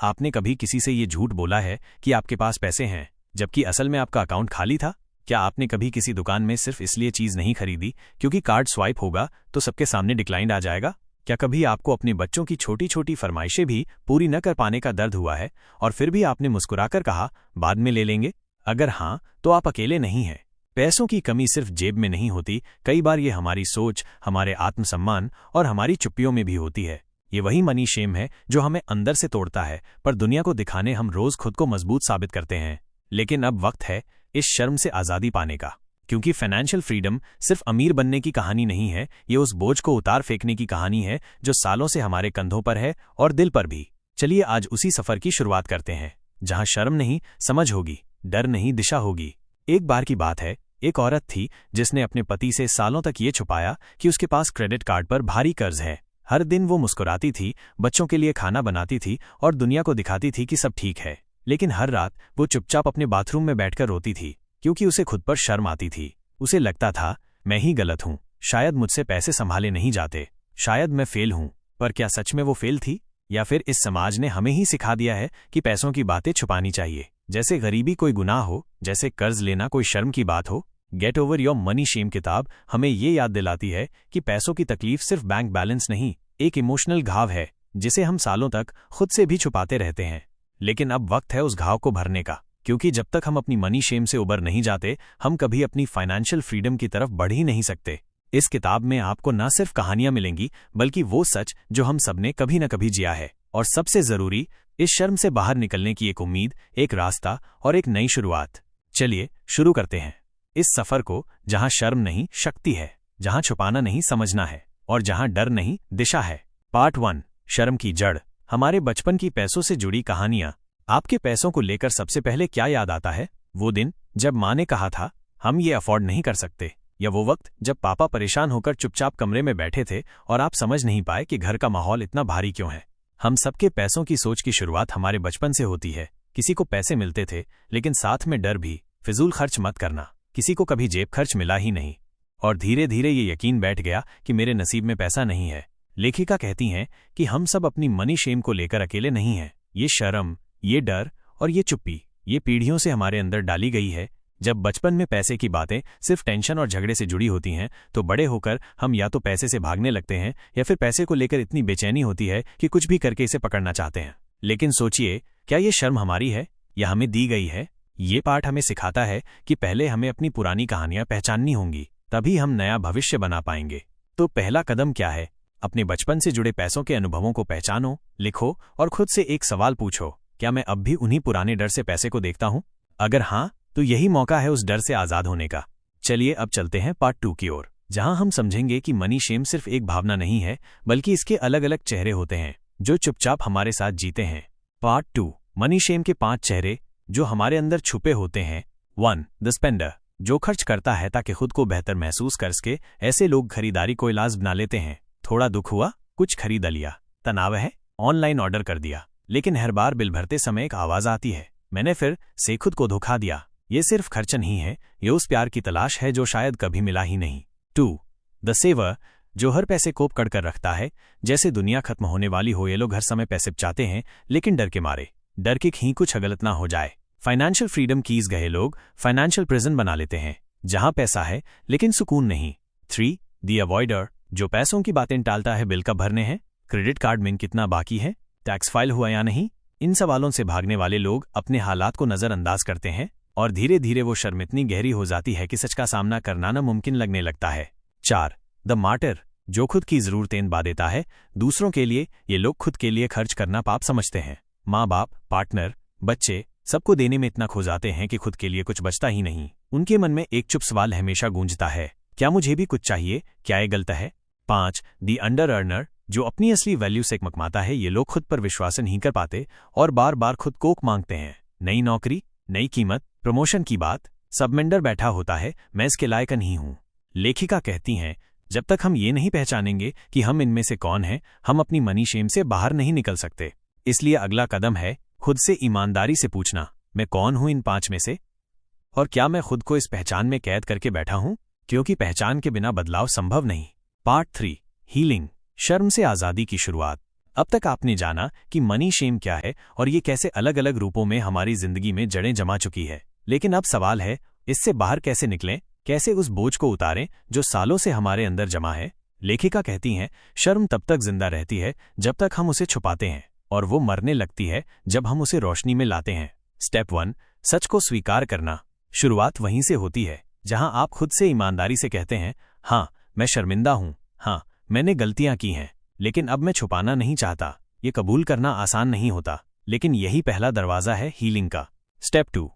आपने कभी किसी से ये झूठ बोला है कि आपके पास पैसे हैं, जबकि असल में आपका अकाउंट खाली था? क्या आपने कभी किसी दुकान में सिर्फ इसलिए चीज़ नहीं खरीदी क्योंकि कार्ड स्वाइप होगा तो सबके सामने डिक्लाइंड आ जाएगा? क्या कभी आपको अपने बच्चों की छोटी छोटी फरमाइशें भी पूरी न कर पाने का दर्द हुआ है और फिर भी आपने मुस्कुराकर कहा, बाद में ले लेंगे? अगर हाँ, तो आप अकेले नहीं हैं। पैसों की कमी सिर्फ जेब में नहीं होती, कई बार ये हमारी सोच, हमारे आत्मसम्मान और हमारी चुप्पियों में भी होती है। ये वही मनी शेम है जो हमें अंदर से तोड़ता है, पर दुनिया को दिखाने हम रोज खुद को मजबूत साबित करते हैं। लेकिन अब वक्त है इस शर्म से आज़ादी पाने का, क्योंकि फाइनेंशियल फ्रीडम सिर्फ अमीर बनने की कहानी नहीं है, ये उस बोझ को उतार फेंकने की कहानी है जो सालों से हमारे कंधों पर है और दिल पर भी। चलिए आज उसी सफर की शुरुआत करते हैं, जहां शर्म नहीं समझ होगी, डर नहीं दिशा होगी। एक बार की बात है, एक औरत थी जिसने अपने पति से सालों तक ये छुपाया कि उसके पास क्रेडिट कार्ड पर भारी कर्ज है। हर दिन वो मुस्कुराती थी, बच्चों के लिए खाना बनाती थी और दुनिया को दिखाती थी कि सब ठीक है, लेकिन हर रात वो चुपचाप अपने बाथरूम में बैठकर रोती थी, क्योंकि उसे खुद पर शर्म आती थी। उसे लगता था, मैं ही गलत हूँ, शायद मुझसे पैसे संभाले नहीं जाते, शायद मैं फेल हूँ। पर क्या सच में वो फेल थी, या फिर इस समाज ने हमें ही सिखा दिया है कि पैसों की बातें छुपानी चाहिए, जैसे गरीबी कोई गुनाह हो, जैसे कर्ज लेना कोई शर्म की बात हो? Get over your money shame किताब हमें ये याद दिलाती है कि पैसों की तकलीफ सिर्फ बैंक बैलेंस नहीं, एक इमोशनल घाव है जिसे हम सालों तक खुद से भी छुपाते रहते हैं। लेकिन अब वक्त है उस घाव को भरने का, क्योंकि जब तक हम अपनी मनी शेम से उबर नहीं जाते, हम कभी अपनी फाइनेंशियल फ्रीडम की तरफ बढ़ ही नहीं सकते। इस किताब में आपको न सिर्फ कहानियां मिलेंगी, बल्कि वो सच जो हम सबने कभी न कभी जिया है, और सबसे जरूरी, इस शर्म से बाहर निकलने की एक उम्मीद, एक रास्ता और एक नई शुरुआत। चलिए शुरू करते हैं इस सफर को, जहां शर्म नहीं शक्ति है, जहां छुपाना नहीं समझना है, और जहां डर नहीं दिशा है। पार्ट 1, शर्म की जड़। हमारे बचपन की पैसों से जुड़ी कहानियां। आपके पैसों को लेकर सबसे पहले क्या याद आता है? वो दिन जब माँ ने कहा था, हम ये अफोर्ड नहीं कर सकते, या वो वक्त जब पापा परेशान होकर चुपचाप कमरे में बैठे थे और आप समझ नहीं पाए कि घर का माहौल इतना भारी क्यों है। हम सबके पैसों की सोच की शुरुआत हमारे बचपन से होती है। किसी को पैसे मिलते थे, लेकिन साथ में डर भी, फिजूल खर्च मत करना। किसी को कभी जेब खर्च मिला ही नहीं, और धीरे धीरे ये यकीन बैठ गया कि मेरे नसीब में पैसा नहीं है। लेखिका कहती हैं कि हम सब अपनी मनी शेम को लेकर अकेले नहीं हैं। ये शर्म, ये डर और ये चुप्पी, ये पीढ़ियों से हमारे अंदर डाली गई है। जब बचपन में पैसे की बातें सिर्फ टेंशन और झगड़े से जुड़ी होती हैं, तो बड़े होकर हम या तो पैसे से भागने लगते हैं, या फिर पैसे को लेकर इतनी बेचैनी होती है कि कुछ भी करके इसे पकड़ना चाहते हैं। लेकिन सोचिए, क्या ये शर्म हमारी है या हमें दी गई है? ये पाठ हमें सिखाता है कि पहले हमें अपनी पुरानी कहानियां पहचाननी होंगी, तभी हम नया भविष्य बना पाएंगे। तो पहला कदम क्या है? अपने बचपन से जुड़े पैसों के अनुभवों को पहचानो, लिखो और खुद से एक सवाल पूछो, क्या मैं अब भी उन्हीं पुराने डर से पैसे को देखता हूं? अगर हाँ, तो यही मौका है उस डर से आजाद होने का। चलिए अब चलते हैं पार्ट 2 की ओर, जहां हम समझेंगे कि मनी शेम सिर्फ एक भावना नहीं है, बल्कि इसके अलग अलग चेहरे होते हैं जो चुपचाप हमारे साथ जीते हैं। पार्ट 2, मनी शेम के 5 चेहरे जो हमारे अंदर छुपे होते हैं। 1, द स्पेंडर, जो खर्च करता है ताकि खुद को बेहतर महसूस कर सके। ऐसे लोग खरीदारी को इलाज बना लेते हैं। थोड़ा दुख हुआ, कुछ खरीद लिया, तनाव है, ऑनलाइन ऑर्डर कर दिया, लेकिन हर बार बिल भरते समय एक आवाज आती है, मैंने फिर से खुद को धोखा दिया। ये सिर्फ खर्च नहीं है, ये उस प्यार की तलाश है जो शायद कभी मिला ही नहीं। 2, द सेवर, जो हर पैसे कोप कर रखता है, जैसे दुनिया खत्म होने वाली हो। ये लोग हर समय पैसे बचाते हैं, लेकिन डर के मारे, डर के कहीं कुछ गलत ना हो जाए। फाइनेंशियल फ्रीडम कीज गए लोग फाइनेंशियल प्रिजन बना लेते हैं, जहां पैसा है लेकिन सुकून नहीं। 3, द अवॉइडर, जो पैसों की बातें टालता है, बिल कब भरने हैं, क्रेडिट कार्ड में कितना बाकी है, टैक्स फाइल हुआ या नहीं। इन सवालों से भागने वाले लोग अपने हालात को नजरअंदाज करते हैं, और धीरे धीरे वो शर्म इतनी गहरी हो जाती है कि सच का सामना करना नामुमकिन लगने लगता है। 4, द मार्टर, जो खुद की जरूरतें बा देता है दूसरों के लिए। ये लोग खुद के लिए खर्च करना पाप समझते हैं। माँ बाप, पार्टनर, बच्चे, सबको देने में इतना खो जाते हैं कि खुद के लिए कुछ बचता ही नहीं। उनके मन में एक चुप सवाल हमेशा गूंजता है, क्या मुझे भी कुछ चाहिए? क्या ये गलत है? 5, द अंडर अर्नर, जो अपनी असली वैल्यू से मकमाता है। ये लोग खुद पर विश्वास नहीं कर पाते और बार बार खुद को मांगते हैं। नई नौकरी, नई कीमत, प्रमोशन की बात, सब मेंडर बैठा होता है, मैं इसके लायक नहीं हूं। लेखिका कहती हैं, जब तक हम ये नहीं पहचानेंगे कि हम इनमें से कौन हैं, हम अपनी मनी शेम से बाहर नहीं निकल सकते। इसलिए अगला कदम है खुद से ईमानदारी से पूछना, मैं कौन हूं इन 5 में से, और क्या मैं खुद को इस पहचान में कैद करके बैठा हूं? क्योंकि पहचान के बिना बदलाव संभव नहीं। पार्ट 3, हीलिंग, शर्म से आजादी की शुरुआत। अब तक आपने जाना कि मनी शेम क्या है और ये कैसे अलग अलग रूपों में हमारी जिंदगी में जड़ें जमा चुकी है। लेकिन अब सवाल है, इससे बाहर कैसे निकलें, कैसे उस बोझ को उतारें जो सालों से हमारे अंदर जमा है। लेखिका कहती हैं, शर्म तब तक जिंदा रहती है जब तक हम उसे छुपाते हैं, और वो मरने लगती है जब हम उसे रोशनी में लाते हैं। स्टेप 1, सच को स्वीकार करना। शुरुआत वहीं से होती है जहां आप खुद से ईमानदारी से कहते हैं, हाँ मैं शर्मिंदा हूं, हाँ मैंने गलतियां की हैं, लेकिन अब मैं छुपाना नहीं चाहता। ये कबूल करना आसान नहीं होता, लेकिन यही पहला दरवाजा है हीलिंग का। स्टेप 2,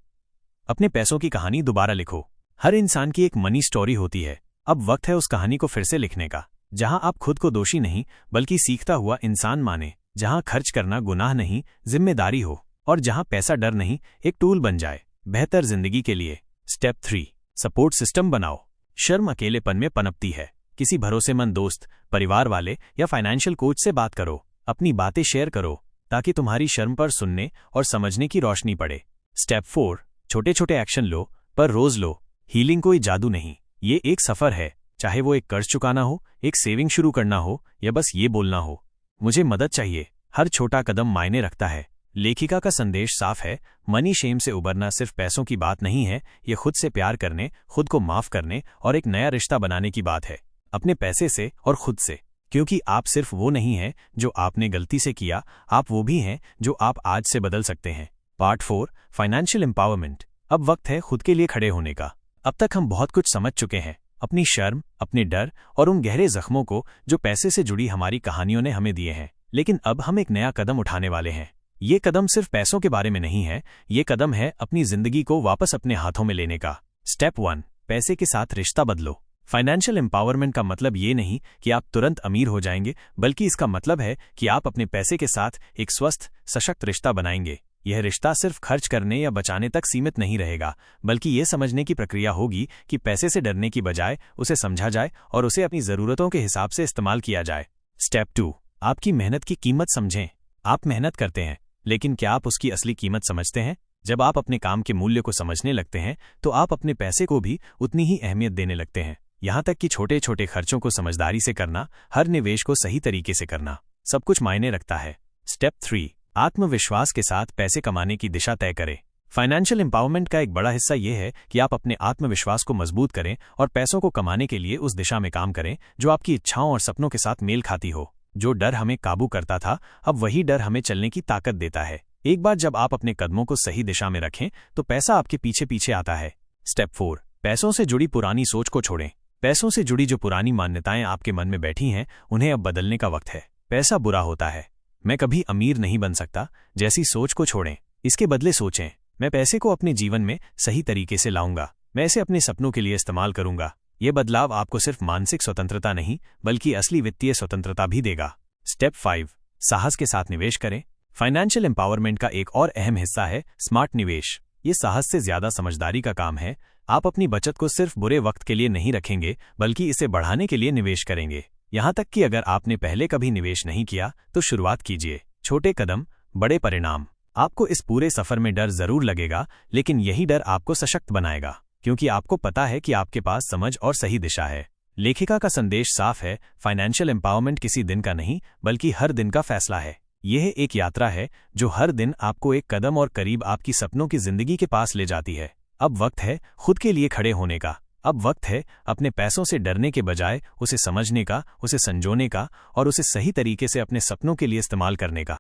अपने पैसों की कहानी दोबारा लिखो। हर इंसान की एक मनी स्टोरी होती है। अब वक्त है उस कहानी को फिर से लिखने का, जहां आप खुद को दोषी नहीं बल्कि सीखता हुआ इंसान माने, जहां खर्च करना गुनाह नहीं जिम्मेदारी हो, और जहां पैसा डर नहीं एक टूल बन जाए बेहतर जिंदगी के लिए। स्टेप 3, सपोर्ट सिस्टम बनाओ। शर्म अकेलेपन में पनपती है। किसी भरोसेमंद दोस्त, परिवार वाले या फाइनेंशियल कोच से बात करो। अपनी बातें शेयर करो ताकि तुम्हारी शर्म पर सुनने और समझने की रोशनी पड़े। स्टेप 4, छोटे छोटे एक्शन लो पर रोज लो। हीलिंग कोई जादू नहीं, ये एक सफर है। चाहे वो एक कर्ज चुकाना हो, एक सेविंग शुरू करना हो, या बस ये बोलना हो, मुझे मदद चाहिए। हर छोटा कदम मायने रखता है। लेखिका का संदेश साफ है, मनी शेम से उबरना सिर्फ पैसों की बात नहीं है, ये खुद से प्यार करने, खुद को माफ करने और एक नया रिश्ता बनाने की बात है, अपने पैसे से और खुद से। क्योंकि आप सिर्फ वो नहीं हैं जो आपने गलती से किया, आप वो भी हैं जो आप आज से बदल सकते हैं। Part 4, financial empowerment. अब वक्त है खुद के लिए खड़े होने का। अब तक हम बहुत कुछ समझ चुके हैं, अपनी शर्म, अपने डर और उन गहरे जख्मों को जो पैसे से जुड़ी हमारी कहानियों ने हमें दिए हैं। लेकिन अब हम एक नया कदम उठाने वाले हैं। ये कदम सिर्फ पैसों के बारे में नहीं है, ये कदम है अपनी जिंदगी को वापस अपने हाथों में लेने का। स्टेप 1, पैसे के साथ रिश्ता बदलो। फाइनेंशियल एम्पावरमेंट का मतलब ये नहीं कि आप तुरंत अमीर हो जाएंगे, बल्कि इसका मतलब है कि आप अपने पैसे के साथ एक स्वस्थ, सशक्त रिश्ता बनाएंगे। यह रिश्ता सिर्फ खर्च करने या बचाने तक सीमित नहीं रहेगा, बल्कि ये समझने की प्रक्रिया होगी कि पैसे से डरने की बजाय उसे समझा जाए और उसे अपनी जरूरतों के हिसाब से इस्तेमाल किया जाए। स्टेप 2, आपकी मेहनत की कीमत समझें। आप मेहनत करते हैं, लेकिन क्या आप उसकी असली कीमत समझते हैं? जब आप अपने काम के मूल्य को समझने लगते हैं, तो आप अपने पैसे को भी उतनी ही अहमियत देने लगते हैं। यहाँ तक कि छोटे छोटे खर्चों को समझदारी से करना, हर निवेश को सही तरीके से करना, सब कुछ मायने रखता है। स्टेप 3, आत्मविश्वास के साथ पैसे कमाने की दिशा तय करें। फाइनेंशियल एम्पावरमेंट का एक बड़ा हिस्सा यह है कि आप अपने आत्मविश्वास को मजबूत करें और पैसों को कमाने के लिए उस दिशा में काम करें जो आपकी इच्छाओं और सपनों के साथ मेल खाती हो। जो डर हमें काबू करता था, अब वही डर हमें चलने की ताकत देता है। एक बार जब आप अपने कदमों को सही दिशा में रखें, तो पैसा आपके पीछे पीछे आता है। स्टेप 4, पैसों से जुड़ी पुरानी सोच को छोड़ें। पैसों से जुड़ी जो पुरानी मान्यताएं आपके मन में बैठी हैं, उन्हें अब बदलने का वक्त है। पैसा बुरा होता है, मैं कभी अमीर नहीं बन सकता जैसी सोच को छोड़ें। इसके बदले सोचें, मैं पैसे को अपने जीवन में सही तरीके से लाऊंगा, मैं इसे अपने सपनों के लिए इस्तेमाल करूंगा। ये बदलाव आपको सिर्फ मानसिक स्वतंत्रता नहीं बल्कि असली वित्तीय स्वतंत्रता भी देगा। स्टेप 5, साहस के साथ निवेश करें। फाइनेंशियल एम्पावरमेंट का एक और अहम हिस्सा है स्मार्ट निवेश। ये साहस से ज्यादा समझदारी का काम है। आप अपनी बचत को सिर्फ बुरे वक्त के लिए नहीं रखेंगे, बल्कि इसे बढ़ाने के लिए निवेश करेंगे। यहाँ तक कि अगर आपने पहले कभी निवेश नहीं किया, तो शुरुआत कीजिए। छोटे कदम, बड़े परिणाम। आपको इस पूरे सफर में डर जरूर लगेगा, लेकिन यही डर आपको सशक्त बनाएगा, क्योंकि आपको पता है कि आपके पास समझ और सही दिशा है। लेखिका का संदेश साफ है, फाइनेंशियल एम्पावरमेंट किसी दिन का नहीं बल्कि हर दिन का फैसला है। यह एक यात्रा है जो हर दिन आपको एक कदम और करीब आपकी सपनों की जिंदगी के पास ले जाती है। अब वक्त है खुद के लिए खड़े होने का। अब वक्त है अपने पैसों से डरने के बजाय उसे समझने का, उसे संजोने का और उसे सही तरीके से अपने सपनों के लिए इस्तेमाल करने का।